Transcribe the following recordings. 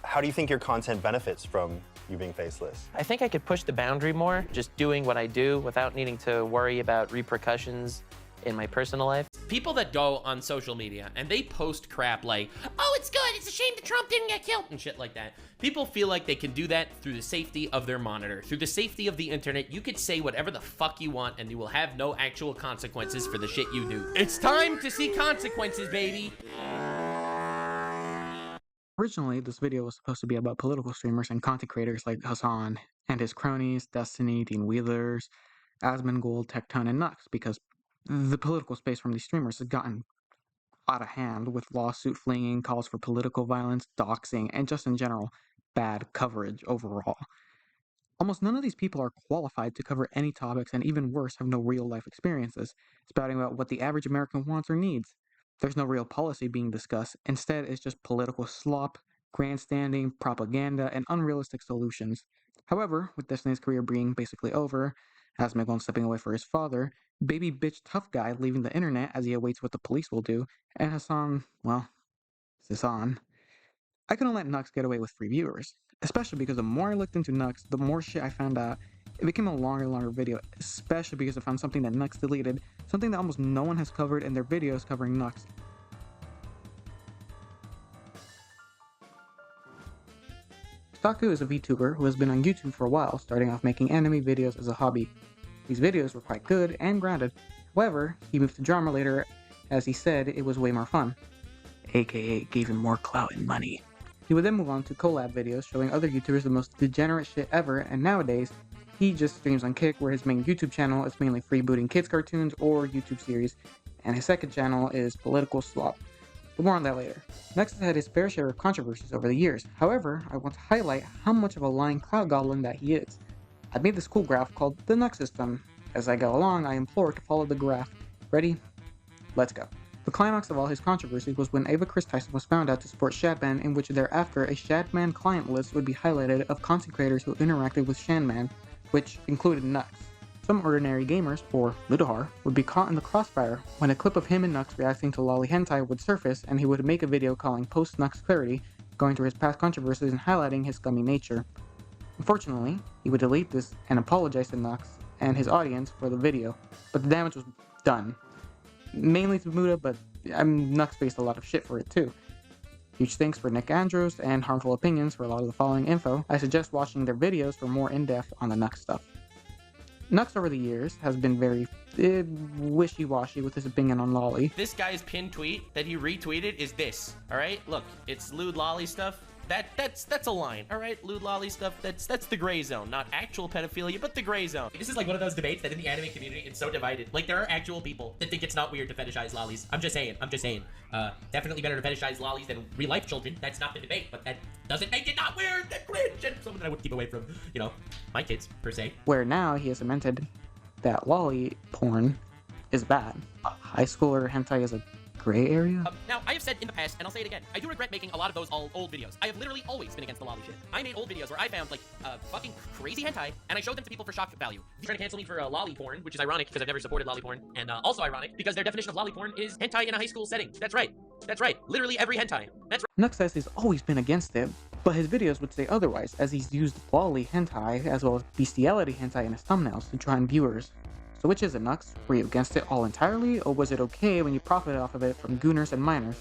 How do you think your content benefits from you being faceless? I think I could push the boundary more, just doing what I do without needing to worry about repercussions in my personal life. People that go on social media and they post crap like, oh, it's good, it's a shame that Trump didn't get killed, and shit like that. People feel like they can do that through the safety of their monitor. Through the safety of the internet, you could say whatever the fuck you want and you will have no actual consequences for the shit you do. It's time to see consequences, baby. Originally, this video was supposed to be about political streamers and content creators like Hassan and his cronies, Destiny, Dean Wheelers, Asmongold, Tectone, and Nux, because the political space from these streamers has gotten out of hand with lawsuit flinging, calls for political violence, doxing, and just in general, bad coverage overall. Almost none of these people are qualified to cover any topics, and even worse, have no real-life experiences, spouting about what the average American wants or needs. There's no real policy being discussed. Instead, it's just political slop, grandstanding, propaganda, and unrealistic solutions. However, with Destiny's career being basically over, Asmongold stepping away for his father, baby bitch tough guy leaving the internet as he awaits what the police will do, and Hassan, well, Hassan. I couldn't let Nux get away with free viewers, especially because the more I looked into Nux, the more shit I found out. It became a longer and longer video, especially because I found something that Nux deleted, something that almost no one has covered in their videos covering Nux. NuxTaku is a VTuber who has been on YouTube for a while, starting off making anime videos as a hobby. These videos were quite good and grounded. However, he moved to drama later as he said it was way more fun, aka gave him more clout and money. He would then move on to collab videos showing other YouTubers the most degenerate shit ever, and nowadays, he just streams on Kick, where his main YouTube channel is mainly freebooting kids cartoons or YouTube series, and his second channel is political slop. But more on that later. Nux has had his fair share of controversies over the years. However, I want to highlight how much of a lying clout goblin that he is. I made this cool graph called the Nux System. As I go along, I implore to follow the graph. Ready? Let's go. The climax of all his controversies was when Ava Chris Tyson was found out to support Shadman, in which thereafter a Shadman client list would be highlighted of content creators who interacted with Shadman, which included Nux. Some ordinary gamers, or Ludahar, would be caught in the crossfire when a clip of him and Nux reacting to lolly hentai would surface, and he would make a video calling post-Nux clarity, going through his past controversies and highlighting his scummy nature. Unfortunately, he would delete this and apologize to Nux and his audience for the video, but the damage was done. Mainly to Muda, but Nux faced a lot of shit for it too. Huge thanks for Nick Andrews and Harmful Opinions for a lot of the following info. I suggest watching their videos for more in-depth on the Nux stuff. Nux over the years has been very wishy-washy with his opinion on lolly. This guy's pinned tweet that he retweeted is this, all right? Look, it's lewd lolly stuff. That's a line, all right? Lewd lolly stuff, that's the gray zone. Not actual pedophilia, but the gray zone. This is like one of those debates that in the anime community, it's so divided. Like, there are actual people that think it's not weird to fetishize lollies. I'm just saying. Definitely better to fetishize lollies than real-life children. That's not the debate, but that doesn't make it not weird. That cringe. And someone that I would keep away from, you know, my kids, per se. Where now he has cemented that lolly porn is bad. High schooler hentai is a gray area? Now, I have said in the past, and I'll say it again, I do regret making a lot of those old videos. I have literally always been against the lolly shit. I made old videos where I found, like, fucking crazy hentai, and I showed them to people for shock value. They're trying to cancel me for lolly porn, which is ironic because I've never supported lolly porn, and also ironic because their definition of lolly porn is hentai in a high school setting. That's right. That's right. Literally every hentai. That's right. Nux says he's always been against it, but his videos would say otherwise, as he's used lolly hentai as well as bestiality hentai in his thumbnails to draw in viewers. So which is it, Nux? Were you against it all entirely, or was it okay when you profited off of it from gooners and minors?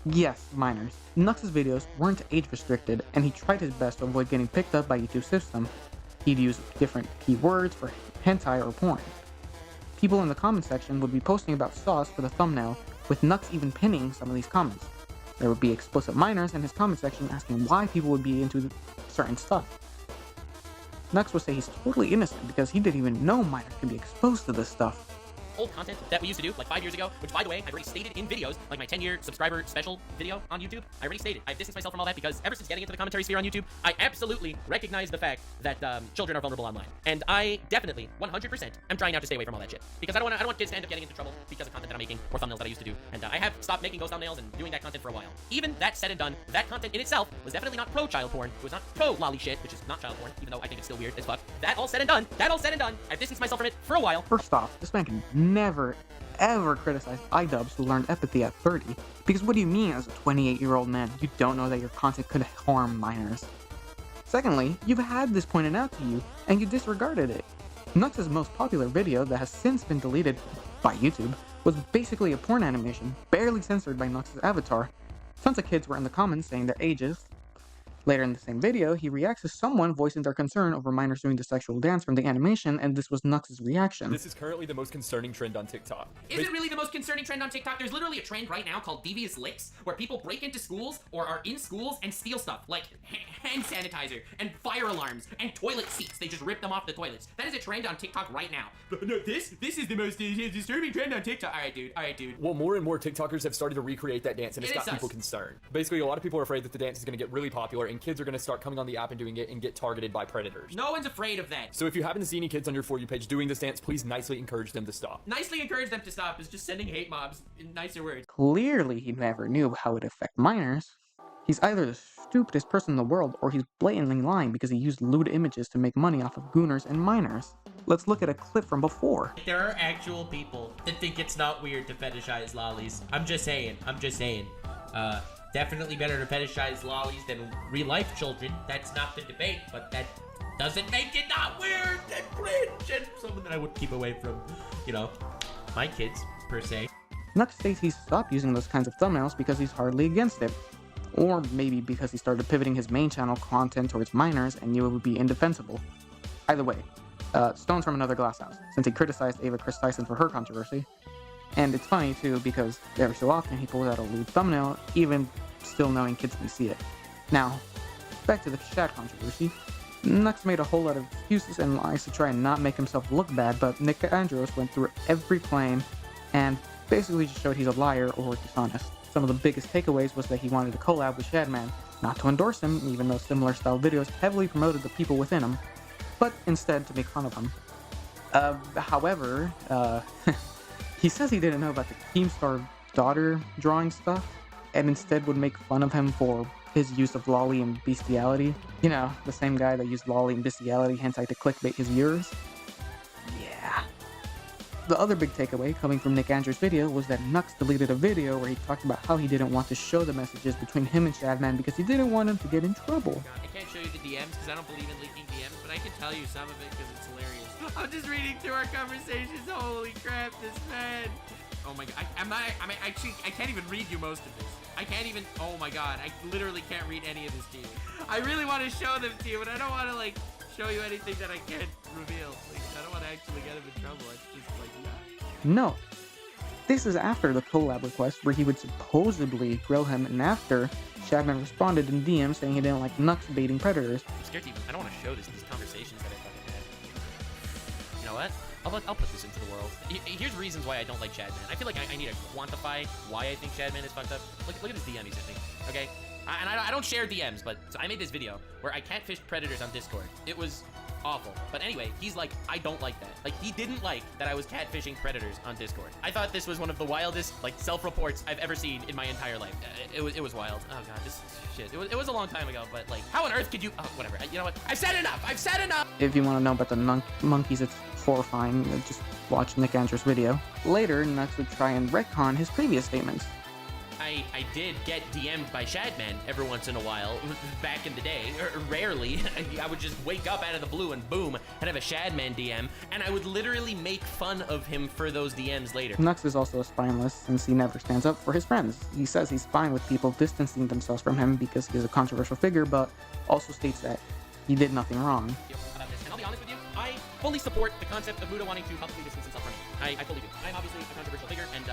Yes, minors. Nux's videos weren't age restricted, and he tried his best to avoid getting picked up by YouTube's system. He'd use different keywords for hentai or porn. People in the comment section would be posting about sauce for the thumbnail, with Nux even pinning some of these comments. There would be explicit minors in his comment section asking why people would be into certain stuff. Nux would say he's totally innocent because he didn't even know minors could be exposed to this stuff. Old content that we used to do like 5 years ago, which by the way, I've already stated in videos, like my 10-year subscriber special video on YouTube, I already stated, I've distanced myself from all that because ever since getting into the commentary sphere on YouTube, I absolutely recognize the fact that children are vulnerable online. And I definitely, 100%, am trying now to stay away from all that shit. Because I don't want kids to end up getting into trouble because of content that I'm making or thumbnails that I used to do. And I have stopped making those thumbnails and doing that content for a while. Even that said and done, that content in itself was definitely not pro-child porn. It was not pro-lolly shit, which is not child porn, even though I think it's still weird as fuck. That all said and done, I've distanced myself from it for a while. First off, this man can never, ever criticize iDubbbz who learned empathy at 30, because what do you mean as a 28-year-old man you don't know that your content could harm minors? Secondly, you've had this pointed out to you, and you disregarded it. Nux's most popular video that has since been deleted by YouTube was basically a porn animation, barely censored by Nux's avatar. Tons of kids were in the comments saying their ages. Later in the same video, he reacts to someone voicing their concern over minors doing the sexual dance from the animation, and this was Nux's reaction. This is currently the most concerning trend on TikTok. Is it really the most concerning trend on TikTok? There's literally a trend right now called devious licks, where people break into schools or are in schools and steal stuff like hand sanitizer and fire alarms and toilet seats. They just rip them off the toilets. That is a trend on TikTok right now. No, this is the most disturbing trend on TikTok. All right, dude. Well, more and more TikTokers have started to recreate that dance, and it's It got is people us. concerned. Basically, a lot of people are afraid that the dance is going to get really popular, and kids are going to start coming on the app and doing it and get targeted by predators. No one's afraid of that. So if you happen to see any kids on your For You page doing this dance, please nicely encourage them to stop. Nicely encourage them to stop is just sending hate mobs in nicer words. Clearly, he never knew how it would affect minors. He's either the stupidest person in the world, or he's blatantly lying because he used lewd images to make money off of gooners and minors. Let's look at a clip from before. There are actual people that think it's not weird to fetishize lollies. I'm just saying. Definitely better to fetishize lollies than real-life children. That's not the debate, but that doesn't make it not weird and cringe and something that I would keep away from, my kids, per se. Nux states he stopped using those kinds of thumbnails because he's hardly against it. Or maybe because he started pivoting his main channel content towards minors and knew it would be indefensible. Either way, stones from another glass house, since he criticized Ava Chris Tyson for her controversy. And it's funny too, because every so often he pulls out a lewd thumbnail, even still knowing kids can see it. Now, back to the Shad controversy. Nux made a whole lot of excuses and lies to try and not make himself look bad, but Nick Andros went through every claim and basically just showed he's a liar or dishonest. Some of the biggest takeaways was that he wanted to collab with Shadman, not to endorse him, even though similar style videos heavily promoted the people within him, but instead to make fun of him. However, he says he didn't know about the Keemstar daughter drawing stuff, and instead would make fun of him for his use of lolly and bestiality. You know, the same guy that used lolly and bestiality hentai to clickbait his viewers. Yeah. The other big takeaway coming from Nick Andrews' video was that Nux deleted a video where he talked about how he didn't want to show the messages between him and Shadman because he didn't want him to get in trouble. I can't show you the DMs because I don't believe in leaking DMs, but I can tell you some of it because it's hilarious. I'm just reading through our conversations. Holy crap, this man. Oh my god, I can't even read you most of this. I can't even, oh my god, I literally can't read any of this to you. I really want to show them to you, but I don't want to, show you anything that I can't reveal. I don't want to actually get him in trouble. It's just yeah. No. This is after the collab request where he would supposedly grill him, and after Shadman responded in DM saying he didn't like Nux baiting predators. I'm scared to even, I don't want to show these conversations that I fucking had. You know what? I'll put this into the world. Here's reasons why I don't like Shadman. I feel like I need to quantify why I think Shadman is fucked up. Look at this DM he sent me, okay? And I don't share DMs, but so I made this video where I catfished predators on Discord. It was awful. But anyway, he's like, I don't like that. He didn't like that I was catfishing predators on Discord. I thought this was one of the wildest, self-reports I've ever seen in my entire life. It was wild. Oh god, this shit. It was a long time ago, but how on earth could you, oh, whatever. You know what? I've said enough! If you want to know about the monkeys, it's horrifying. Just watch Nick Andrews' video. Later, Nux would try and retcon his previous statements. I did get DM'd by Shadman every once in a while, back in the day, rarely. I would just wake up out of the blue and boom, I'd have a Shadman DM, and I would literally make fun of him for those DMs later. Nux is also spineless since he never stands up for his friends. He says he's fine with people distancing themselves from him because he's a controversial figure, but also states that he did nothing wrong. About this. And I'll be honest with you, I fully support the concept of Muda wanting to publicly distance himself from me. I fully do. I'm obviously a controversial figure, and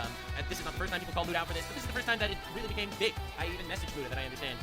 this is not the first time people call Muda out for this, but this is the first time that it really became big. I even messaged Muda that I understand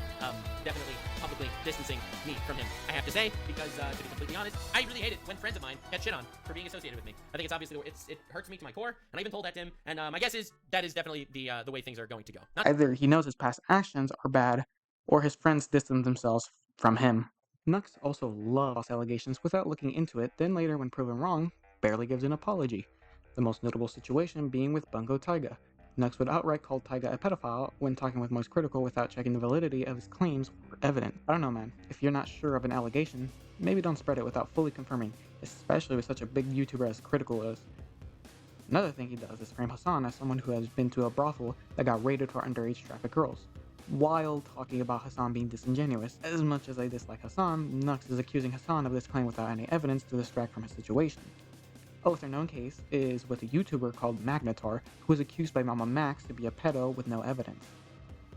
definitely publicly distancing me from him. I have to say, because to be completely honest, I really hate it when friends of mine get shit on for being associated with me. I think it's obviously, it hurts me to my core, and I even told that to him, and my guess is that is definitely the way things are going to go. Either he knows his past actions are bad, or his friends distance themselves from him. Nux also loves allegations without looking into it, then later when proven wrong, barely gives an apology. The most notable situation being with Bungo Taiga. Nux would outright call Taiga a pedophile when talking with Moist Critical without checking the validity of his claims were evident. I don't know, man. If you're not sure of an allegation, maybe don't spread it without fully confirming, especially with such a big YouTuber as Critical is. Another thing he does is frame Hassan as someone who has been to a brothel that got raided for underage trafficked girls, while talking about Hassan being disingenuous. As much as I dislike Hassan, Nux is accusing Hassan of this claim without any evidence to distract from his situation. A lesser known case is with a YouTuber called Magnetar, who was accused by Mama Max to be a pedo with no evidence.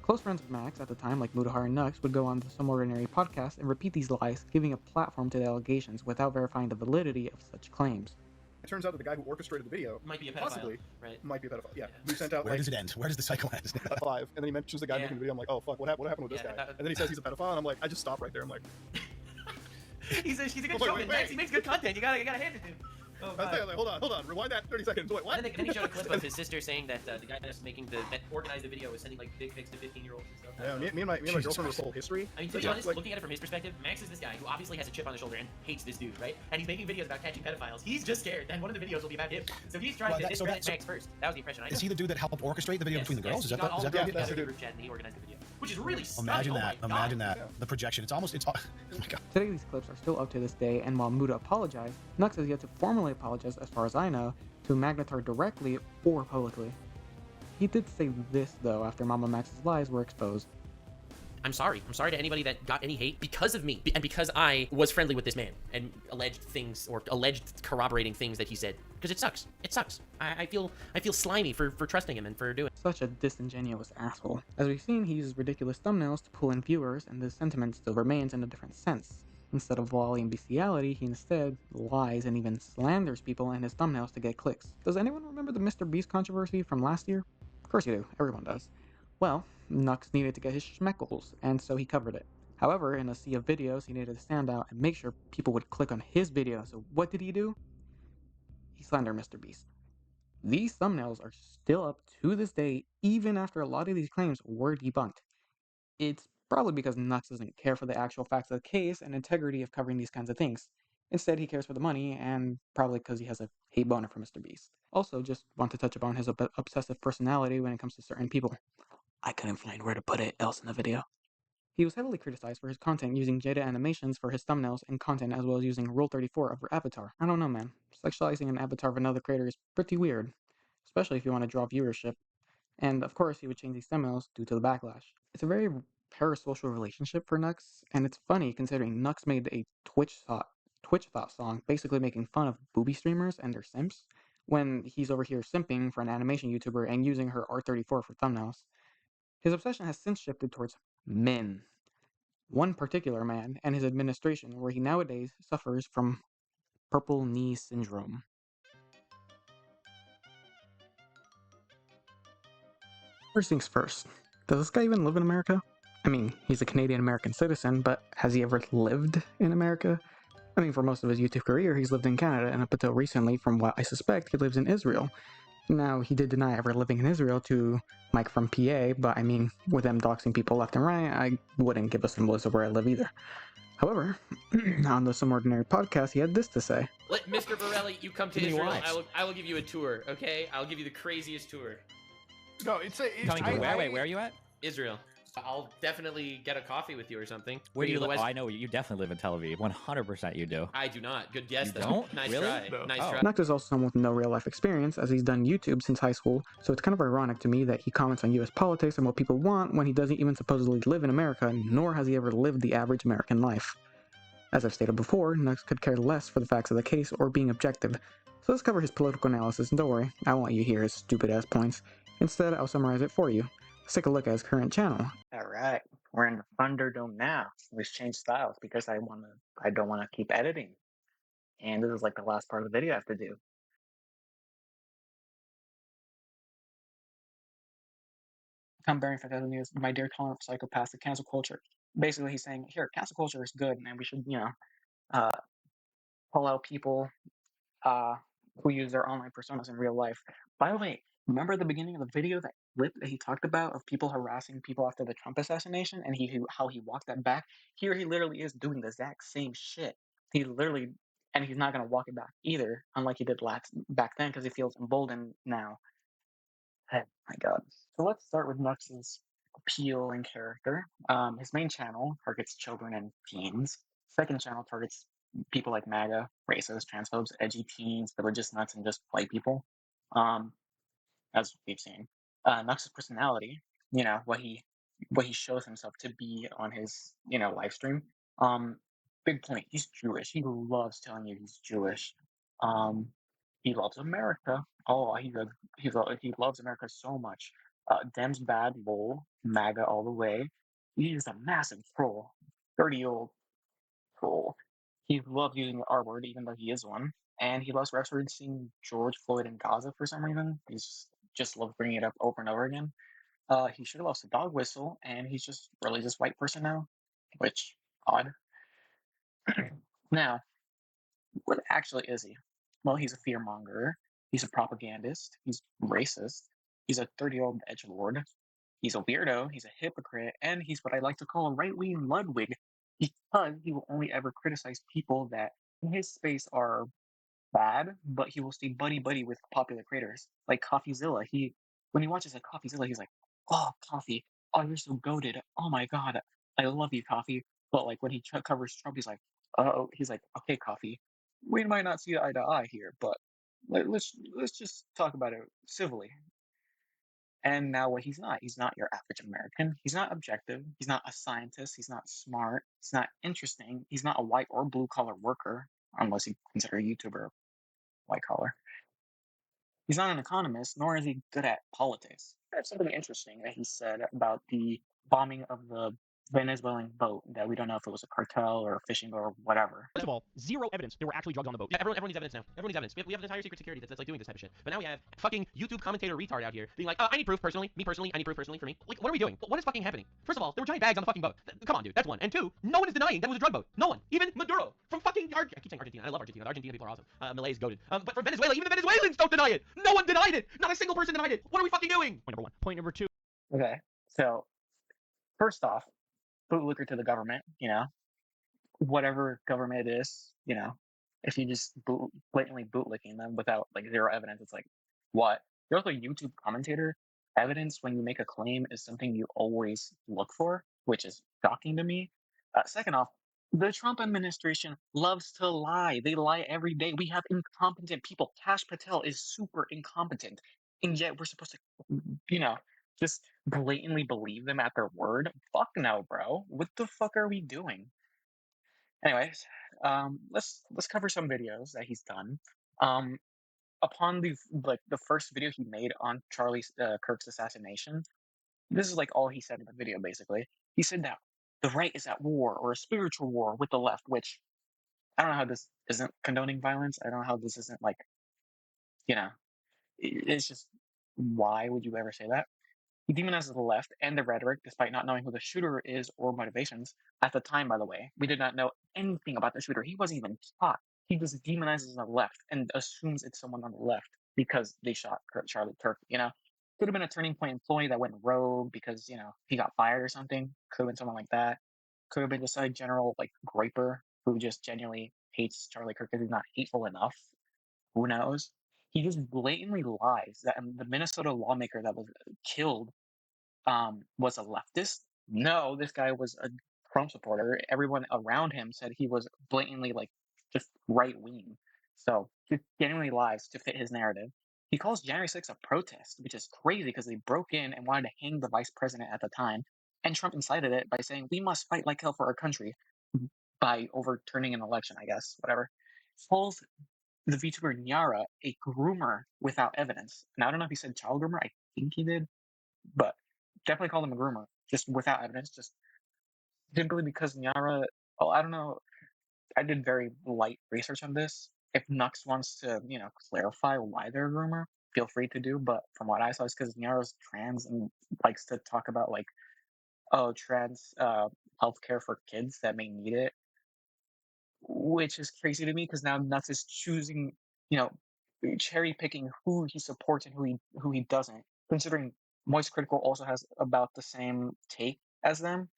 Close friends of Max at the time, like Mudahar and Nux, would go on the Some Ordinary podcast and repeat these lies, giving a platform to the allegations without verifying the validity of such claims. It turns out that the guy who orchestrated the video Might be a pedophile, possibly right? might be a pedophile. Yeah, we sent out Where like does it end? Where does the cycle end? 5, and then he mentions the guy making the video. I'm like, oh fuck, what happened with this Yeah, guy? And then he says he's a pedophile, and I'm like, I just stop right there. I'm like, he's a good Wait, showman, Max. He makes good content. You gotta hand it to him. Oh, I was like, hold on, rewind that 30 seconds. Wait, what? Then he showed a clip of his sister saying that the guy that organized the video was sending like dick pics to 15-year-olds and stuff. Yeah, me and my girlfriend were whole history. I mean, to be honest, looking at it from his perspective, Max is this guy who obviously has a chip on his shoulder and hates this dude, right? And he's making videos about catching pedophiles. He's just scared that one of the videos will be about him. So he's trying to discredit Max first. That was the impression I got. Is he the dude that helped orchestrate the video between the girls? Yes, Is that the the dude? that's the dude. group chat and he organized the video, which is really Imagine stunning. that. Imagine that. The projection. It's. Oh my god. Today, these clips are still up to this day, and while Muda apologized, Nux has yet to formally apologize, as far as I know, to Magnetar directly or publicly. He did say this, though, after Mama Max's lies were exposed. I'm sorry. I'm sorry to anybody that got any hate because of me and because I was friendly with this man and alleged corroborating things that he said. Because it sucks. It sucks. I feel slimy for trusting him and for doing. Such a disingenuous asshole. As we've seen, he uses ridiculous thumbnails to pull in viewers, and this sentiment still remains in a different sense. Instead of volleying bestiality, he instead lies and even slanders people in his thumbnails to get clicks. Does anyone remember the Mr. Beast controversy from last year? Of course you do. Everyone does. Well, Nux needed to get his schmeckles, and so he covered it. However, in a sea of videos, he needed to stand out and make sure people would click on his video. So what did he do? He slandered Mr. Beast. These thumbnails are still up to this day, even after a lot of these claims were debunked. It's probably because Nux doesn't care for the actual facts of the case and integrity of covering these kinds of things. Instead, he cares for the money, and probably because he has a hate boner for Mr. Beast. Also, just want to touch upon his obsessive personality when it comes to certain people. I couldn't find where to put it else in the video. He was heavily criticized for his content using Jada animations for his thumbnails and content, as well as using Rule 34 of her avatar. I don't know, man. Sexualizing an avatar of another creator is pretty weird, especially if you want to draw viewership. And of course, he would change these thumbnails due to the backlash. It's a very parasocial relationship for Nux, and it's funny considering Nux made a Twitch Thought song basically making fun of booby streamers and their simps, when he's over here simping for an animation YouTuber and using her R34 for thumbnails. His obsession has since shifted towards men. One particular man and his administration, where he nowadays suffers from purple knee syndrome. First things first, does this guy even live in America? I mean, he's a Canadian-American citizen, but has he ever lived in America? I mean, for most of his YouTube career, he's lived in Canada, and up until recently, from what I suspect, he lives in Israel. Now, he did deny ever living in Israel to Mike from PA, but I mean, with them doxing people left and right, I wouldn't give a symbol of where I live either. However, on the Some Ordinary podcast, he had this to say. Let Mr. Borelli, you come to Israel. I will give you a tour, okay? I'll give you the craziest tour. No, it's where are you at? Israel. I'll definitely get a coffee with you or something. Where do you live? Oh, I know you definitely live in Tel Aviv. 100% you do. I do not. Good guess, You though. don't? Nice Really? try. No. Nice Oh. try. Nux is also someone with no real life experience, as he's done YouTube since high school, so it's kind of ironic to me that he comments on US politics and what people want when he doesn't even supposedly live in America, nor has he ever lived the average American life. As I've stated before, Nux could care less for the facts of the case or being objective, so let's cover his political analysis, and don't worry, I won't want you to hear his stupid ass points. Instead, I'll summarize it for you. Let's take a look at his current channel. Alright, we're in the Thunderdome now. We've changed styles because I don't wanna keep editing. And this is like the last part of the video I have to do. I'm bearing for the news, my dear tolerant psychopaths, the cancel culture. Basically, he's saying, here, cancel culture is good, and we should, pull out people who use their online personas in real life. By the way, remember the beginning of the video, that clip that he talked about of people harassing people after the Trump assassination, and how he walked that back? Here he literally is doing the exact same shit. He literally, and he's not going to walk it back either, unlike he did back then, because he feels emboldened now. Oh my god. So let's start with Nux's appeal and character. His main channel targets children and teens. Second channel targets people like MAGA, racists, transphobes, edgy teens, religious nuts, and just white people. As we've seen. Nux's personality, what he shows himself to be on his, live stream. Um, Big point. He's Jewish. He loves telling you he's Jewish. Um, he loves America. Oh, he loves America so much. Dems bad, lol, MAGA all the way. He's a massive troll, 30-year-old troll. He loves using the R word, even though he is one, and he loves referencing George Floyd in Gaza for some reason. He's just loves bringing it up over and over again. He sure loves the dog whistle, and he's just really this white person now, which odd. Now, what actually is he? Well, he's a fearmonger. He's a propagandist. He's racist. He's a 30-year-old edgelord. He's a weirdo. He's a hypocrite, and he's what I like to call a right-wing Ludwig, because he will only ever criticize people that in his space are bad, but he will stay buddy buddy with popular creators like CoffeeZilla. When he watches a CoffeeZilla, he's like, "Oh, Coffee, oh you're so goated. Oh my god, I love you, Coffee." But like when he covers Trump, he's like, "Oh," he's like, "Okay, Coffee, we might not see eye to eye here, but let's just talk about it civilly." And now what he's not your average American. He's not objective. He's not a scientist. He's not smart. He's not interesting. He's not a white or blue collar worker, unless you consider a YouTuber white collar. He's not an economist, nor is he good at politics. That's something interesting that he said about the bombing of the Venezuelan boat, that we don't know if it was a cartel or a fishing boat or whatever. First of all, zero evidence there were actually drugs on the boat. Yeah, everyone needs evidence now. Everyone needs evidence. We have an entire secret security that's like doing this type of shit. But now we have fucking YouTube commentator retard out here being like, I need proof personally. Me personally, I need proof personally for me. Like, what are we doing? What is fucking happening? First of all, there were giant bags on the fucking boat. Come on, dude. That's one. And two, no one is denying that it was a drug boat. No one. Even Maduro from fucking I keep saying Argentina. I love Argentina. The Argentina people are awesome. Malay is goated. But from Venezuela, even the Venezuelans don't deny it. No one denied it. Not a single person denied it. What are we fucking doing? Point number one. Point number two. Okay, so first off, bootlicker to the government, whatever government it is, if you just blatantly bootlicking them without like zero evidence, it's like, what? You're also a YouTube commentator. Evidence when you make a claim is something you always look for, which is shocking to me. Second off, the Trump administration loves to lie. They lie every day. We have incompetent people. Kash Patel is super incompetent, and yet we're supposed to, just blatantly believe them at their word. Fuck no, bro. What the fuck are we doing? Anyways, let's cover some videos that he's done. Um, Upon the first video he made on Charlie Kirk's assassination, this is like all he said in the video. Basically, he said that the right is at war, or a spiritual war with the left. Which I don't know how this isn't condoning violence. I don't know how this isn't like, it's just, why would you ever say that? He demonizes the left and the rhetoric despite not knowing who the shooter is or motivations. At the time, by the way, we did not know anything about the shooter. He wasn't even shot. He just demonizes the left and assumes it's someone on the left because they shot Charlie Kirk. Could have been a turning point employee that went rogue because, he got fired or something. Could have been someone like that. Could have been just a general, like, griper who just genuinely hates Charlie Kirk because he's not hateful enough. Who knows? He just blatantly lies that the Minnesota lawmaker that was killed was a leftist. No, this guy was a Trump supporter. Everyone around him said he was blatantly like just right wing. So he genuinely lies to fit his narrative. He calls January 6th a protest, which is crazy because they broke in and wanted to hang the vice president at the time. And Trump incited it by saying, "We must fight like hell for our country," by overturning an election, I guess, whatever. Calls the VTuber Nyara a groomer without evidence. And I don't know if he said child groomer. I think he did, but definitely called him a groomer, just without evidence, just simply because Nyara. Oh, I don't know. I did very light research on this. If Nux wants to, clarify why they're a groomer, feel free to do. But from what I saw, it's because Nyara's trans and likes to talk about like, oh, trans healthcare for kids that may need it, which is crazy to me because now Nux is choosing, you know, cherry picking who he supports and who he doesn't. Considering Moist Critical also has about the same take as them,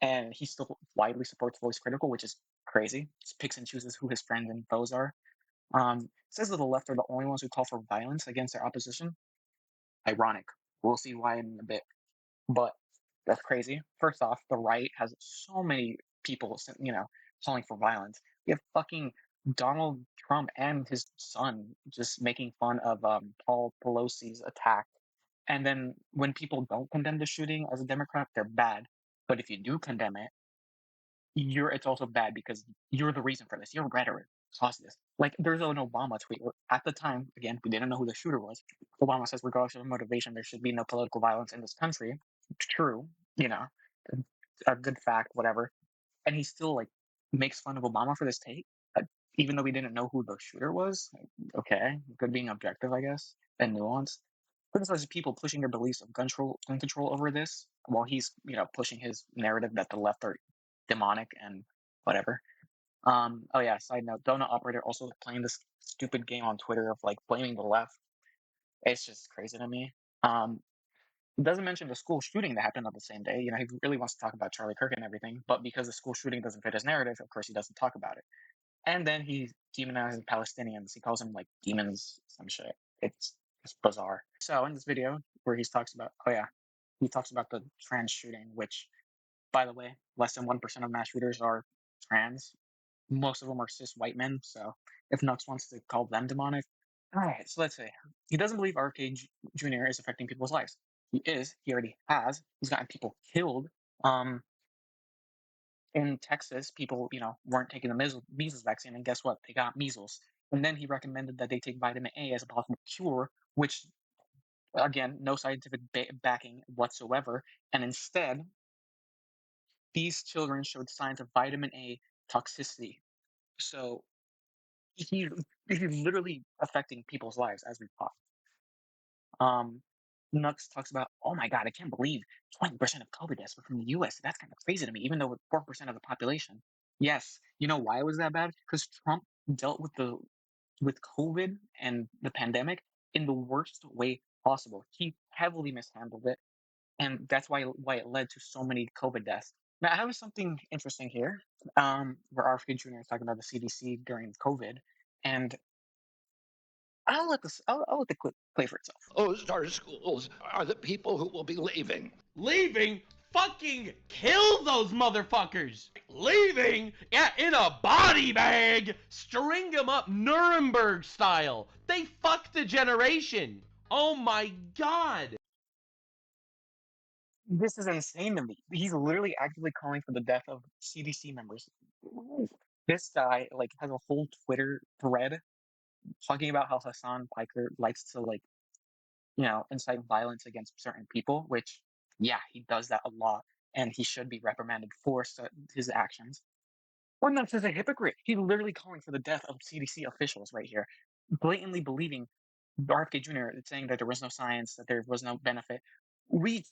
and he still widely supports Voice Critical, which is crazy. Just picks and chooses who his friends and foes are. Says that the left are the only ones who call for violence against their opposition. Ironic. We'll see why in a bit. But that's crazy. First off, the right has so many people, calling for violence. We have fucking Donald Trump and his son just making fun of Paul Pelosi's attack. And then when people don't condemn the shooting as a Democrat, they're bad. But if you do condemn it, it's also bad because you're the reason for this. Your rhetoric caused this. Like there's an Obama tweet where at the time, again, we didn't know who the shooter was. Obama says, regardless of motivation, there should be no political violence in this country. True, you know, a good fact, whatever. And he still like makes fun of Obama for this take, even though we didn't know who the shooter was. Like, okay, good being objective, I guess, and nuanced. Criticizes people pushing their beliefs of gun control over this, while he's pushing his narrative that the left are demonic and whatever. Oh yeah, side note, Donut Operator also playing this stupid game on Twitter of like blaming the left. It's just crazy to me. He doesn't mention the school shooting that happened on the same day. He really wants to talk about Charlie Kirk and everything, but because the school shooting doesn't fit his narrative, of course he doesn't talk about it. And then he demonizes Palestinians. He calls them like demons, some shit. It's bizarre. So in this video where he talks about, he talks about the trans shooting, which, by the way, less than 1% of mass shooters are trans. Most of them are cis white men. So if Nux wants to call them demonic, all right. So let's say he doesn't believe RFK Jr. is affecting people's lives. He is. He already has. He's gotten people killed. In Texas, people, weren't taking the measles vaccine, and guess what? They got measles. And then he recommended that they take vitamin A as a possible cure, which, again, no scientific backing whatsoever. And instead, these children showed signs of vitamin A toxicity. So he, he's literally affecting people's lives as we talk. Nux talks about, oh my God, I can't believe 20% of COVID deaths were from the US. That's kind of crazy to me, even though we're 4% of the population. Yes, you know why it was that bad? Because Trump dealt with COVID and the pandemic in the worst way possible. He heavily mishandled it, and that's why it led to so many COVID deaths. Now, I have something interesting here, where RFK Jr. is talking about the CDC during COVID, and I'll let the clip play for itself. Closed our schools are the people who will be leaving. Leaving? Fucking kill those motherfuckers! Leaving? Yeah, in a body bag! String them up Nuremberg style! They fucked a generation! Oh my god! This is insane to me. He's literally actively calling for the death of CDC members. This guy has a whole Twitter thread talking about how Hassan Piker likes to incite violence against certain people, which yeah, he does that a lot, and he should be reprimanded for his actions. Or not as a hypocrite. He's literally calling for the death of CDC officials right here, blatantly believing RFK Jr. saying that there was no science, that there was no benefit. We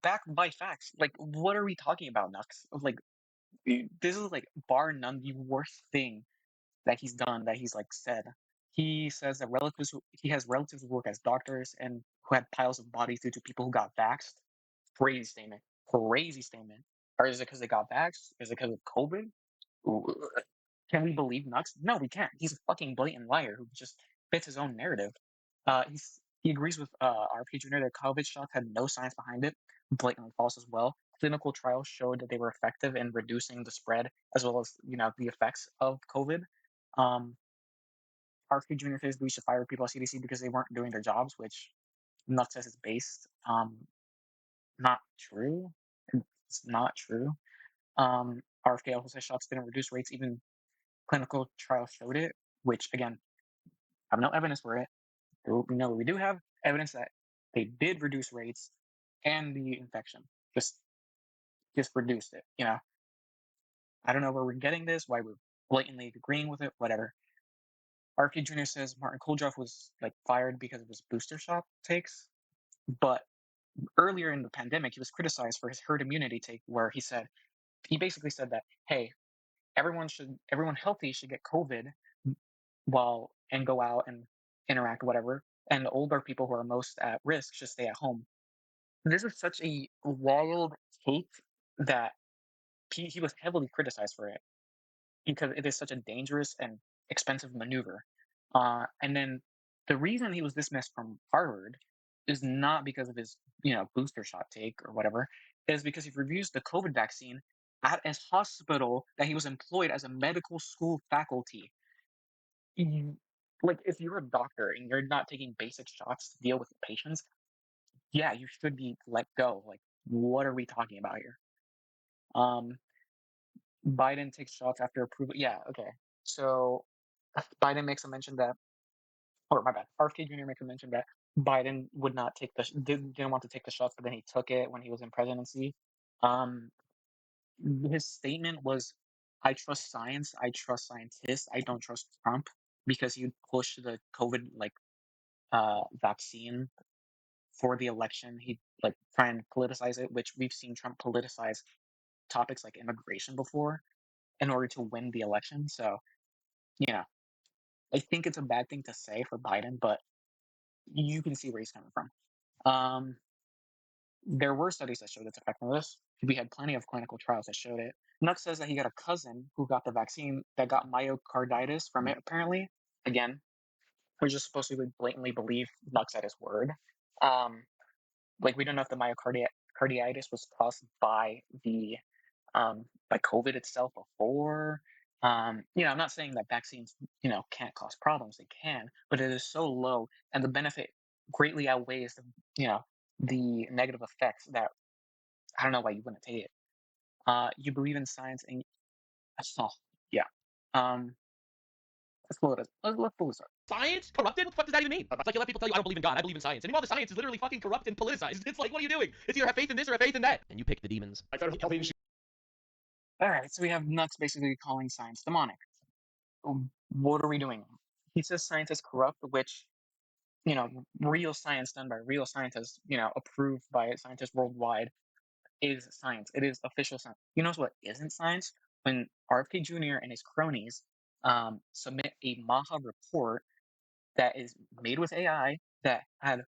backed by facts. Like, what are we talking about, Nux? This is bar none the worst thing that he's done, that he's said. He says that he has relatives who work as doctors and who had piles of bodies due to people who got vaxxed. Crazy statement. Crazy statement. Or is it because they got vaxxed? Is it because of COVID? Can we believe Nux? No, we can't. He's a fucking blatant liar who just fits his own narrative. He agrees with RFK Jr. that COVID shots had no science behind it. Blatantly false as well. Clinical trials showed that they were effective in reducing the spread as well as the effects of COVID. RFK Jr. says we should fire people at CDC because they weren't doing their jobs, which Nux says is based. Not true. It's not true. RFK also says shots didn't reduce rates, even clinical trials showed it, which again, I have no evidence for it. We do have evidence that they did reduce rates and the infection. Just reduced it, I don't know where we're getting this, why we're blatantly agreeing with it, whatever. RFK Jr. says Martin Kuljoff was fired because of his booster shot takes, but earlier in the pandemic, he was criticized for his herd immunity take, where he basically said that, hey, everyone healthy should get COVID and go out and interact, whatever, and the older people who are most at risk should stay at home. This is such a wild take that he was heavily criticized for it because it is such a dangerous and expensive maneuver. And then the reason he was dismissed from Harvard is not because of his booster shot take or whatever, is because he refused the COVID vaccine at a hospital that he was employed as a medical school faculty. Like, if you're a doctor and you're not taking basic shots to deal with the patients, yeah, you should be let go. Like, what are we talking about here? Um, Biden takes shots after approval. Yeah, okay. So Biden makes a mention that, or my bad, RFK Jr. makes a mention that Biden would not take didn't want to take the shots, but then he took it when he was in presidency. Um, his statement was, "I trust science. I trust scientists. I don't trust Trump," because he pushed the COVID vaccine for the election. He like try and politicize it, which we've seen Trump politicize topics like immigration before in order to win the election. So, you know, I think it's a bad thing to say for Biden, but you can see where he's coming from. There were studies that showed its effectiveness. We had plenty of clinical trials that showed it. Nux says that he got a cousin who got the vaccine that got myocarditis from it, apparently. Again, we're just supposed to blatantly believe Nux at his word. Like, we don't know if the myocarditis was caused by by COVID itself before. I'm not saying that vaccines, can't cause problems. They can, but it is so low, and the benefit greatly outweighs the negative effects that I don't know why you wouldn't take it. You believe in science, and oh, yeah. Let's pull it. Let's pull this up. Science? Corrupted? What the fuck does that even mean? It's like you let people tell you, I don't believe in God, I believe in science. And meanwhile, the science is literally fucking corrupt and politicized. It's like, what are you doing? It's either have faith in this or have faith in that. And you pick the demons. All right, so we have Nux basically calling science demonic. What are we doing? He says science is corrupt, which real science done by real scientists, approved by scientists worldwide, is science. It is official science. You know what isn't science? When RFK Jr. and his cronies submit a Maha report that is made with AI that had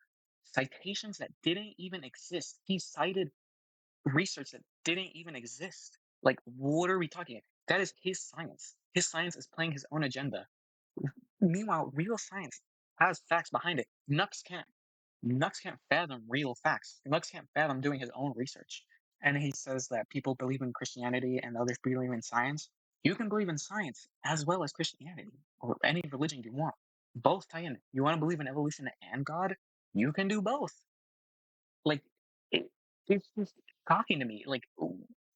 citations that didn't even exist. He cited research that didn't even exist. Like, what are we talking about? That is his science. His science is playing his own agenda. Meanwhile, real science has facts behind it. Nux can't. Nux can't fathom real facts. Nux can't fathom doing his own research. And he says that people believe in Christianity and others believe in science. You can believe in science as well as Christianity or any religion you want. Both tie in. You want to believe in evolution and God? You can do both. Like, it, it's just shocking to me. Like,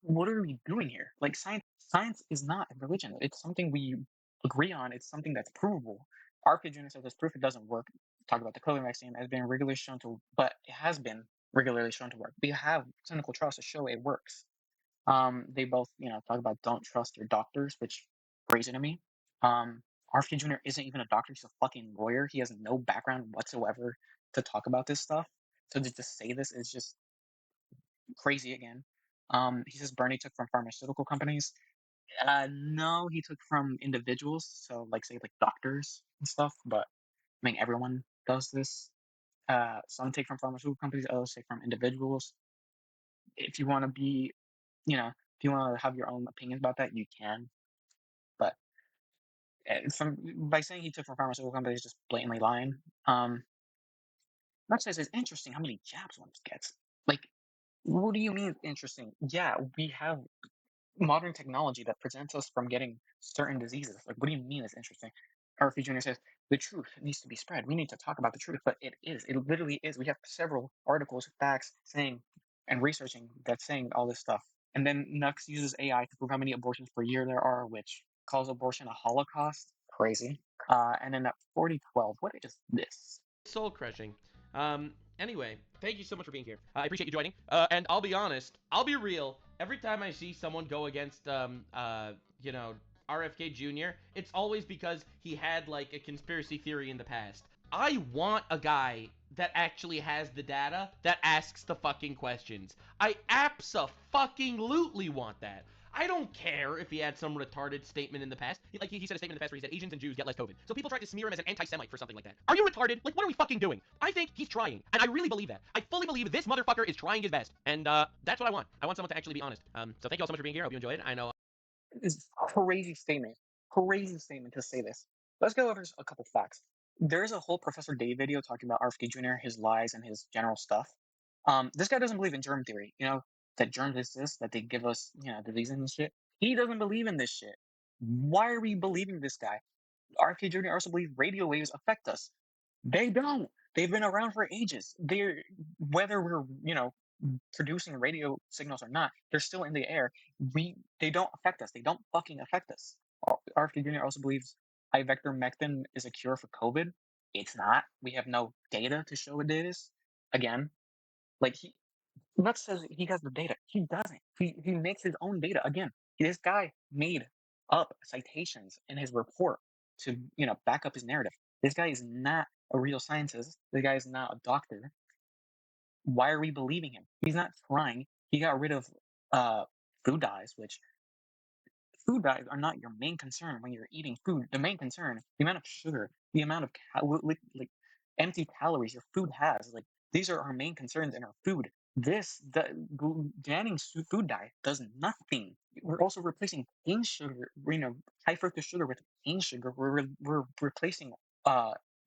what are we doing here? Like, science is not a religion. It's something we agree on. It's something that's provable. Archigen says there's proof it doesn't work. Talk about the COVID vaccine has been regularly shown to, but it has been regularly shown to work. We have clinical trials to show it works. They both, talk about don't trust your doctors, which crazy to me. RFK Jr. isn't even a doctor; he's a fucking lawyer. He has no background whatsoever to talk about this stuff. So just to say this is just crazy again. He says Bernie took from pharmaceutical companies. No, he took from individuals. So like say like doctors and stuff. But I mean everyone does this. Some take from pharmaceutical companies, others take from individuals. If you want to be, if you want to have your own opinions about that, you can. But by saying he took from pharmaceutical companies, just blatantly lying. That says it's interesting how many jabs one gets. Like, what do you mean interesting? Yeah, we have modern technology that prevents us from getting certain diseases. Like, what do you mean it's interesting? RFP Jr. says the truth needs to be spread. We need to talk about the truth, but it is. It literally is. We have several articles, facts saying and researching that's saying all this stuff. And then Nux uses AI to prove how many abortions per year there are, which calls abortion a holocaust. Crazy. And then at 4012, what is this? Soul crushing. Anyway, thank you so much for being here. I appreciate you joining. And I'll be honest, I'll be real. Every time I see someone go against, RFK Jr., it's always because he had like a conspiracy theory in the past. I want a guy that actually has the data that asks the fucking questions. I abso-fucking-lutely want that. I don't care if he had some retarded statement in the past. He said a statement in the past where he said Asians and Jews get less COVID. So people tried to smear him as an anti-Semite for something like that. Are you retarded? Like, what are we fucking doing? I think he's trying, and I really believe that. I fully believe this motherfucker is trying his best, and that's what I want. I want someone to actually be honest. So thank you all so much for being here. I hope you enjoyed it. I know. It's a crazy statement. Crazy statement to say this. Let's go over a couple facts. There's a whole Professor Dave video talking about RFK Jr., his lies, and his general stuff. This guy doesn't believe in germ theory. that germs exist, that they give us, diseases and shit. He doesn't believe in this shit. Why are we believing this guy? RFK Jr. also believes radio waves affect us. They don't. They've been around for ages. They're whether we're producing radio signals or not, they're still in the air. They don't affect us. They don't fucking affect us. RFK Jr. also believes ivermectin is a cure for COVID. It's not. We have no data to show it is. Again, like Nux says he has the data. He doesn't. He makes his own data. Again, this guy made up citations in his report to back up his narrative. This guy is not a real scientist. This guy is not a doctor. Why are we believing him? He's not trying. He got rid of food dyes, which food dyes are not your main concern when you're eating food. The main concern, the amount of sugar, the amount of like empty calories your food has. Like these are our main concerns in our food. Banning food dye does nothing. We're also replacing cane sugar, high fructose sugar with cane sugar. We're replacing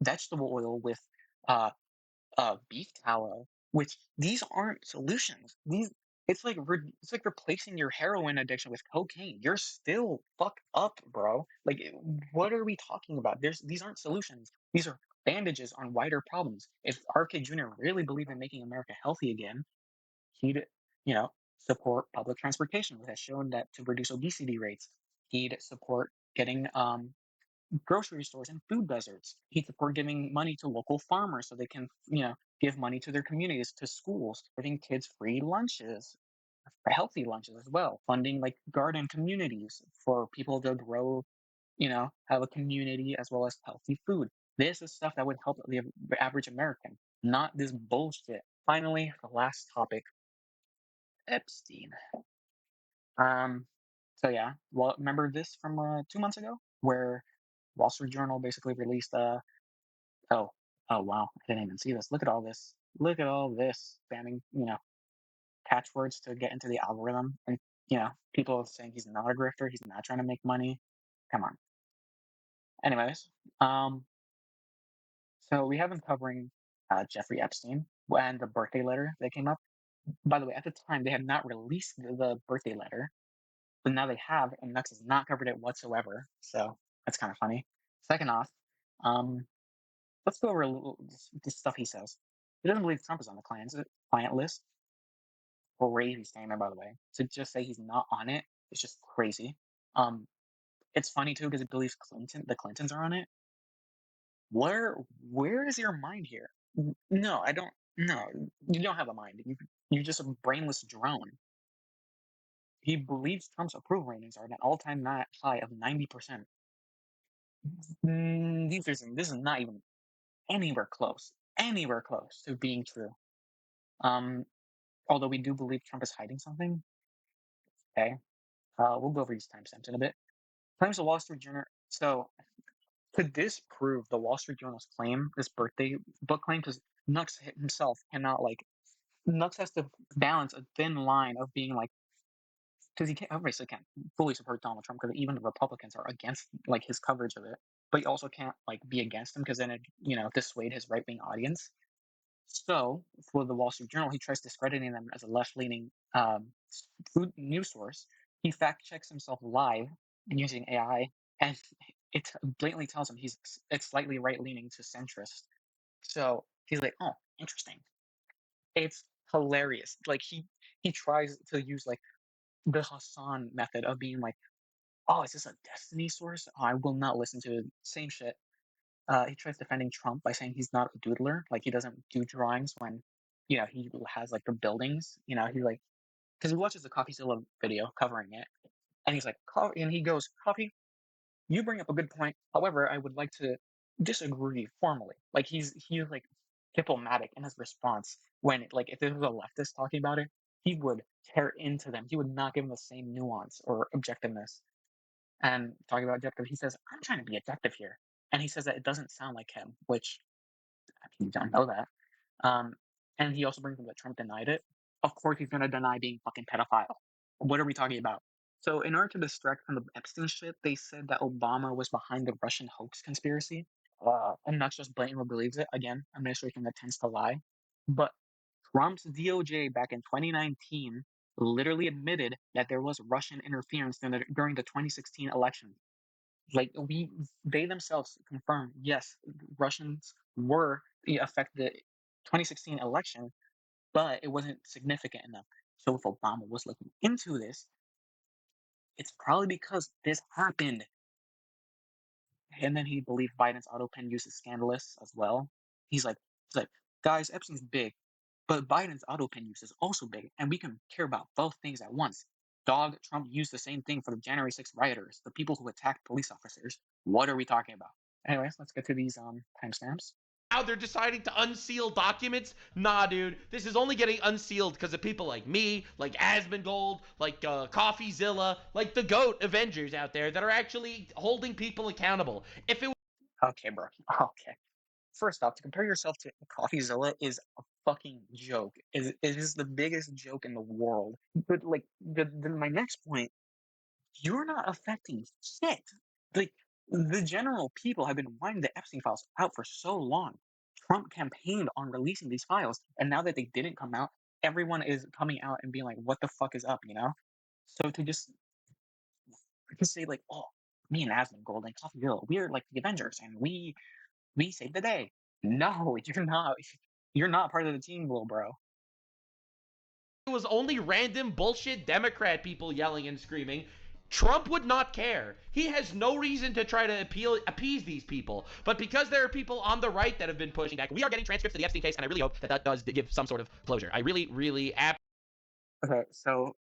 vegetable oil with uh beef tallow, which these aren't solutions. It's like replacing your heroin addiction with cocaine. You're still fucked up, bro. Like, what are we talking about? These aren't solutions. These are bandages on wider problems. If RK Jr. really believed in making America healthy again, he'd, support public transportation, which has shown that to reduce obesity rates. He'd support getting grocery stores and food deserts. He'd support giving money to local farmers so they can, give money to their communities, to schools, giving kids free lunches, healthy lunches as well, funding like garden communities for people to grow, have a community as well as healthy food. This is stuff that would help the average American, not this bullshit. Finally, the last topic, Epstein. So yeah, well, remember this from 2 months ago, where Wall Street Journal basically released oh oh wow, I didn't even see this. Look at all this. Look at all this spamming, catchwords to get into the algorithm, and people are saying he's not a grifter, he's not trying to make money. Come on. Anyways, so we have been covering Jeffrey Epstein and the birthday letter that came up. By the way, at the time they had not released the birthday letter, but now they have, and Nux has not covered it whatsoever. So that's kind of funny. Second off, um, let's go over a little the stuff he says. He doesn't believe Trump is on the client list. Crazy statement, by the way. To just say he's not on it is just crazy. Um, it's funny too because he believes the Clintons are on it. Where is your mind here? No, I don't. No, you don't have a mind. You're just a brainless drone. He believes Trump's approval ratings are at an all-time high of 90%. This is not even anywhere close to being true. Although we do believe Trump is hiding something. Okay, we'll go over these timestamps in a bit. Times the Wall Street Journal. So to disprove the Wall Street Journal's claim, this birthday book claim, because Nux himself cannot Nux has to balance a thin line of being like, because he obviously can't fully support Donald Trump because even the Republicans are against his coverage of it, but he also can't be against him because then it dissuade his right wing audience. So for the Wall Street Journal, he tries discrediting them as a left leaning food news source. He fact checks himself live using AI, and it blatantly tells him it's slightly right leaning to centrist. So he's like, oh, interesting. It's hilarious. He tries to use the Hassan method of being like, oh, is this a destiny source? Oh, I will not listen to it. Same shit. He tries defending Trump by saying he's not a doodler, like he doesn't do drawings when, he has the buildings. He because he watches the CoffeeZilla video covering it, and he's like, and he goes, Coffee, you bring up a good point. However, I would like to disagree formally. He's diplomatic in his response when if there was a leftist talking about it, he would tear into them. He would not give them the same nuance or objectiveness. And talking about objective, he says, I'm trying to be objective here. And he says that it doesn't sound like him, which you don't know that. And he also brings up that Trump denied it. Of course, he's going to deny being fucking pedophile. What are we talking about? So, in order to distract from the Epstein shit, they said that Obama was behind the Russian hoax conspiracy. And not just blatantly believes it. Again, administration that tends to lie. But Trump's DOJ back in 2019 literally admitted that there was Russian interference during the 2016 election. Like they themselves confirmed, yes, Russians were affected the 2016 election, but it wasn't significant enough. So if Obama was looking into this, it's probably because this happened. And then he believed Biden's auto pen use is scandalous as well. He's like, guys, Epstein's big, but Biden's auto pen use is also big, and we can care about both things at once. Dog, Trump used the same thing for the January 6th rioters, the people who attacked police officers. What are we talking about? Anyways, let's get to these timestamps. Now they're deciding to unseal documents? Nah, dude. This is only getting unsealed because of people like me, like Asmongold, like CoffeeZilla, like the GOAT Avengers out there that are actually holding people accountable. If it Okay, bro. Okay. First off, to compare yourself to CoffeeZilla is a fucking joke. It is the biggest joke in the world. But like my next point, you're not affecting shit. Like the general people have been wanting the Epstein files out for so long. Trump campaigned on releasing these files, and now that they didn't come out, everyone is coming out and being like, "What the fuck is up?" You know. So to just say like, "Oh, me and Asmongold and CoffeeZilla, we're like the Avengers, and we saved the day." No, you're not. You're not part of the team, little bro. was only random bullshit Democrat people yelling and screaming, Trump would not care. He has no reason to try to appease these people. But because there are people on the right that have been pushing back, we are getting transcripts of the Epstein case, and I really hope that does give some sort of closure. I really, really Okay, so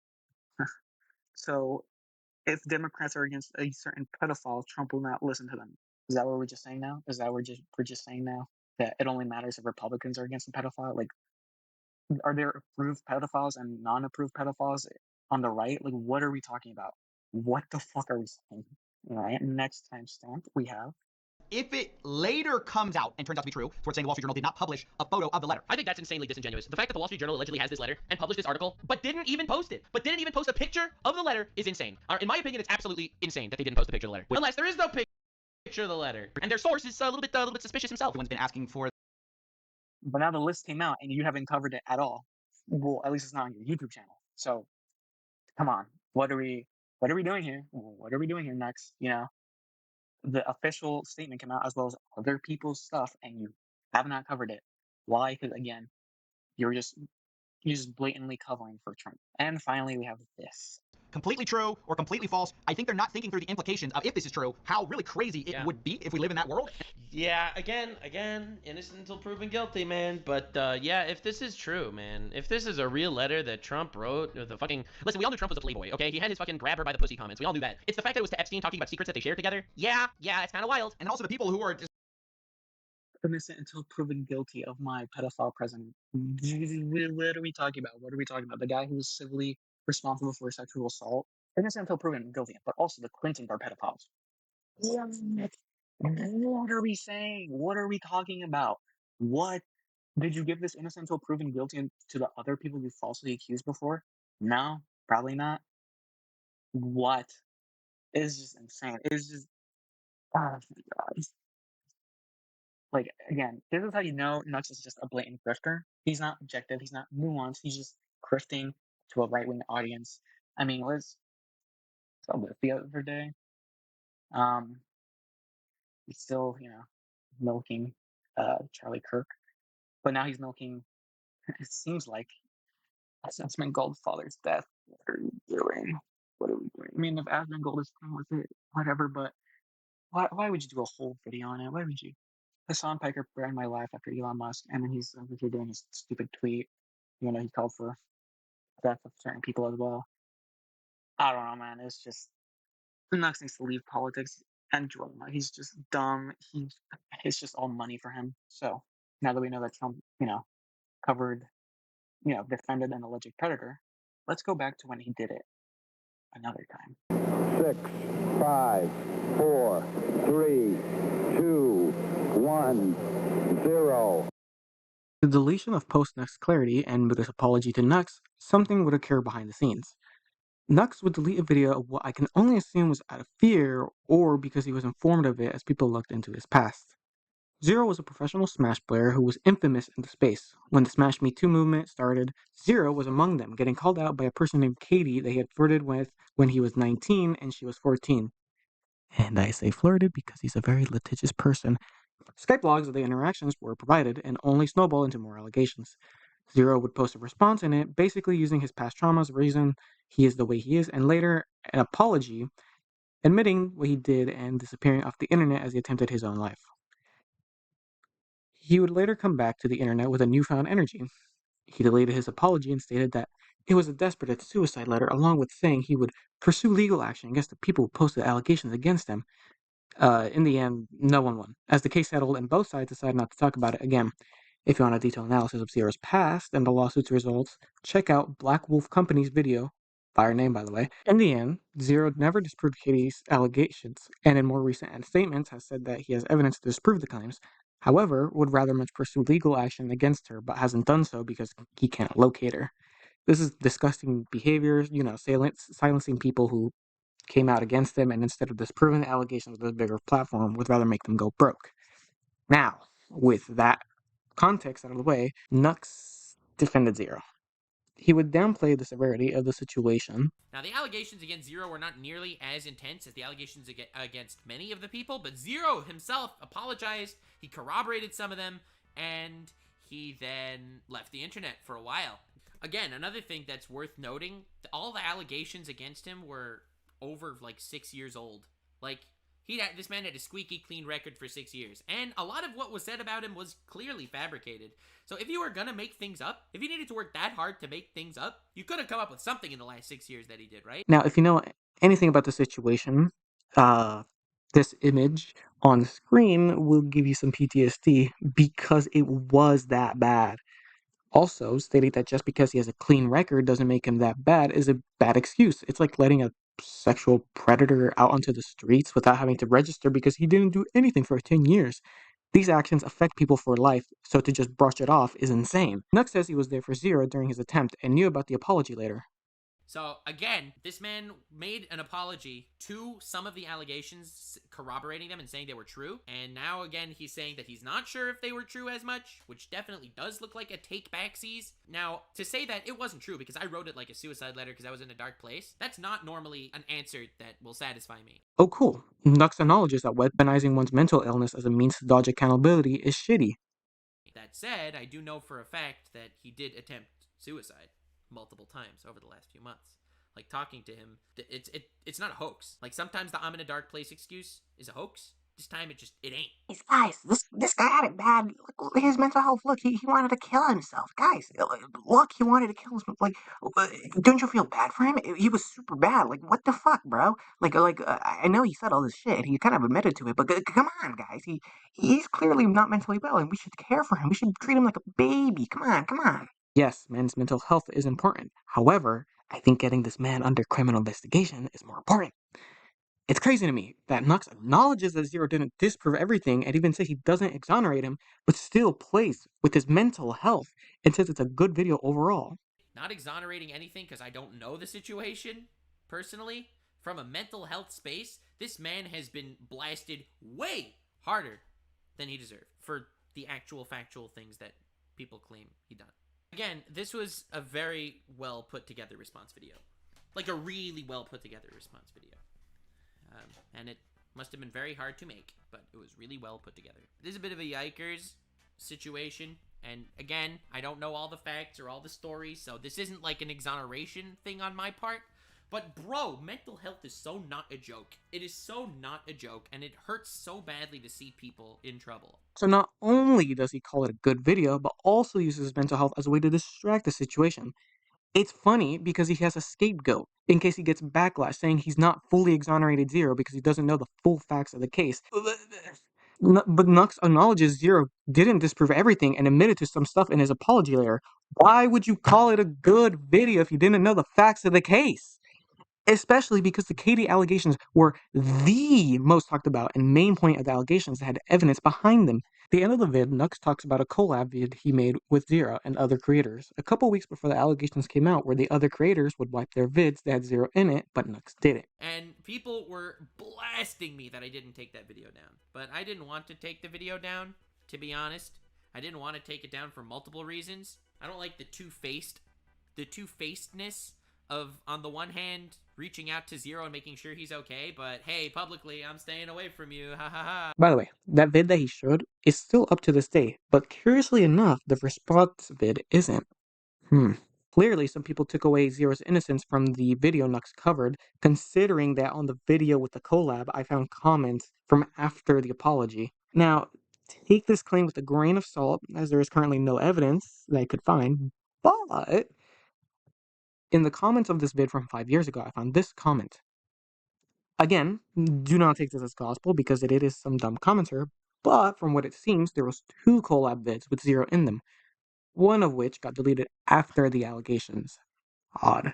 if Democrats are against a certain pedophile, Trump will not listen to them. Is that what we're just saying now? Is that we're just saying now that it only matters if Republicans are against a pedophile? Like, are there approved pedophiles and non-approved pedophiles on the right? Like, what are we talking about? What the fuck are we saying? All right, next timestamp we have. If it later comes out and turns out to be true, so it's saying the Wall Street Journal did not publish a photo of the letter. I think that's insanely disingenuous. The fact that the Wall Street Journal allegedly has this letter and published this article, but didn't even post it, but didn't even post a picture of the letter is insane. In my opinion, it's absolutely insane that they didn't post a picture of the letter. Unless there is no picture of the letter. And their source is a little bit suspicious himself. Everyone's been asking for. But now the list came out and you haven't covered it at all. Well, at least it's not on your YouTube channel. So, come on. What are we doing here? What are we doing here next? You know, the official statement came out as well as other people's stuff, and you have not covered it. Why? Because again, you're just blatantly covering for Trump. And finally, we have this. Completely true or completely false. I think they're not thinking through the implications of if this is true, how really crazy it would be if we live in that world. Yeah, again, innocent until proven guilty, man. But yeah, if this is true, man, if this is a real letter that Trump wrote, or the fucking listen, we all knew Trump was a playboy, okay? He had his fucking grab her by the pussy comments. We all knew that. It's the fact that it was to Epstein talking about secrets that they shared together. Yeah, it's kind of wild. And also the people who are just Innocent until proven guilty of my pedophile president. What are we talking about? What are we talking about? The guy who was civilly responsible for sexual assault? Innocent until proven guilty, but also the Clintons are pedophiles. What are we saying? What are we talking about? What? Did you give this innocent until proven guilty to the other people you falsely accused before? No, probably not. What? It's just insane. It's just, oh my god. Like, again, this is how you know Nux is just a blatant grifter. He's not objective. He's not nuanced. He's just grifting to a right-wing audience. I mean, let's saw this the other day. He's still, milking Charlie Kirk, but now he's milking. It seems like Asmongold's father's death. What are we doing? What are we doing? I mean, if Asmongold is fine with it, whatever. But why would you do a whole video on it? Why would you? Hassan Piker burned my life after Elon Musk, and then he's over here doing his stupid tweet. He called for death of certain people as well. I don't know, man. It's just Nux needs to leave politics and drama. He's just dumb. It's just all money for him. So now that we know that Trump, covered, defended an alleged predator, let's go back to when he did it another time. 6, 5, 4, 3, 2, 1, 0. The deletion of post-Nux clarity and with his apology to Nux, something would occur behind the scenes. Nux would delete a video of what I can only assume was out of fear or because he was informed of it as people looked into his past. Zero was a professional Smash player who was infamous in the space. When the Smash Me Too movement started, Zero was among them, getting called out by a person named Katie that he had flirted with when he was 19 and she was 14. And I say flirted because he's a very litigious person. Skype logs of the interactions were provided and only snowballed into more allegations. Zero would post a response in it, basically using his past trauma as a reason he is the way he is, and later an apology, admitting what he did and disappearing off the internet as he attempted his own life. He would later come back to the internet with a newfound energy. He deleted his apology and stated that it was a desperate suicide letter, along with saying he would pursue legal action against the people who posted allegations against him. In the end, no one won, as the case settled and both sides decided not to talk about it again. If you want a detailed analysis of Zero's past and the lawsuit's results, check out Black Wolf Company's video. Fire name, by the way. In the end, Zero never disproved Katie's allegations, and in more recent statements has said that he has evidence to disprove the claims. However, would rather much pursue legal action against her, but hasn't done so because he can't locate her. This is disgusting behavior, silencing people who came out against him, and instead of disproving the allegations with a bigger platform, would rather make them go broke. Now, with that context out of the way, Nux defended Zero. He would downplay the severity of the situation. Now, the allegations against Zero were not nearly as intense as the allegations against many of the people, but Zero himself apologized, he corroborated some of them, and he then left the internet for a while. Again, another thing that's worth noting, all the allegations against him were over, like, 6 years old. Like, this man had a squeaky clean record for 6 years, and a lot of what was said about him was clearly fabricated. So if you were gonna make things up, if you needed to work that hard to make things up, you could have come up with something in the last 6 years that he did, right? Now, if you know anything about the situation, this image on screen will give you some PTSD because it was that bad. Also, stating that just because he has a clean record doesn't make him that bad is a bad excuse. It's like letting a sexual predator out onto the streets without having to register because he didn't do anything for 10 years. These actions affect people for life, so to just brush it off is insane. Nux says he was there for Zero during his attempt and knew about the apology later. So, again, this man made an apology to some of the allegations, corroborating them and saying they were true. And now, again, he's saying that he's not sure if they were true as much, which definitely does look like a take-backsies. Now, to say that it wasn't true because I wrote it like a suicide letter because I was in a dark place, that's not normally an answer that will satisfy me. Oh, cool. Nux acknowledges that weaponizing one's mental illness as a means to dodge accountability is shitty. That said, I do know for a fact that he did attempt suicide multiple times over the last few months. Like, talking to him, it's not a hoax. Like, sometimes the I'm in a dark place excuse is a hoax. This time it ain't. Guys, this guy had it bad. Look, his mental health. Look, he wanted to kill himself. Guys, look, he wanted to kill himself. Like, don't you feel bad for him? He was super bad. Like, what the fuck, bro? I know he said all this shit. He kind of admitted to it, but come on, guys. He's clearly not mentally well, and we should care for him. We should treat him like a baby. Come on. Yes, men's mental health is important. However, I think getting this man under criminal investigation is more important. It's crazy to me that Nux acknowledges that Zero didn't disprove everything and even says he doesn't exonerate him, but still plays with his mental health and says it's a good video overall. Not exonerating anything because I don't know the situation, personally. From a mental health space, this man has been blasted way harder than he deserved for the actual factual things that people claim he done. Again, this was a very well put together response video. Like a really well put together response video. And it must have been very hard to make, but it was really well put together. This is a bit of a yikers situation. And again, I don't know all the facts or all the stories, so this isn't like an exoneration thing on my part. But bro, mental health is so not a joke. It is so not a joke, and it hurts so badly to see people in trouble. So not only does he call it a good video, but also uses his mental health as a way to distract the situation. It's funny because he has a scapegoat in case he gets backlash saying he's not fully exonerated Zero because he doesn't know the full facts of the case. But Nux acknowledges Zero didn't disprove everything and admitted to some stuff in his apology letter. Why would you call it a good video if you didn't know the facts of the case? Especially because the Katie allegations were the most talked about and main point of the allegations that had evidence behind them. At the end of the vid, Nux talks about a collab vid he made with Zero and other creators a couple weeks before the allegations came out, where the other creators would wipe their vids that had Zero in it, but Nux didn't. And people were blasting me that I didn't take that video down. But I didn't want to take the video down. to be honest. I didn't want to take it down for multiple reasons. I don't like the two-facedness of, on the one hand, reaching out to Zero and making sure he's okay, but hey, publicly, I'm staying away from you, ha ha ha. By the way, that vid that he showed is still up to this day, but curiously enough, the response vid isn't. Clearly, some people took away Zero's innocence from the video Nux covered, considering that on the video with the collab, I found comments from after the apology. Now, take this claim with a grain of salt, as there is currently no evidence that I could find, but in the comments of this vid from 5 years ago, I found this comment. Again, do not take this as gospel because it is some dumb commenter, but from what it seems, there was 2 collab vids with Zero in them, one of which got deleted after the allegations. Odd.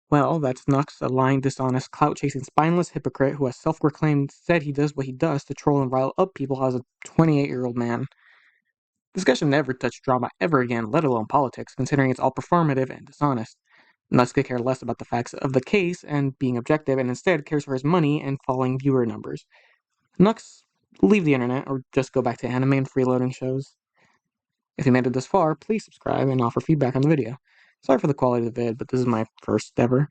Well, that's Nux, a lying, dishonest, clout-chasing, spineless hypocrite who has self-proclaimed said he does what he does to troll and rile up people as a 28-year-old man. This guy should never touch drama ever again, let alone politics, considering it's all performative and dishonest. Nux could care less about the facts of the case and being objective, and instead cares for his money and falling viewer numbers. Nux, leave the internet, or just go back to anime and freeloading shows. If you made it this far, please subscribe and offer feedback on the video. Sorry for the quality of the vid, but this is my first ever.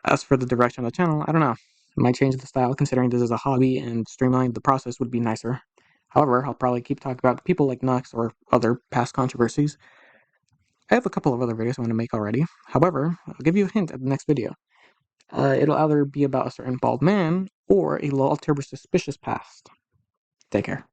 As for the direction of the channel, I don't know. I might change the style considering this is a hobby and streamlining the process would be nicer. However, I'll probably keep talking about people like Nux or other past controversies. I have a couple of other videos I want to make already. However, I'll give you a hint at the next video. It'll either be about a certain bald man or a lol suspicious past. Take care.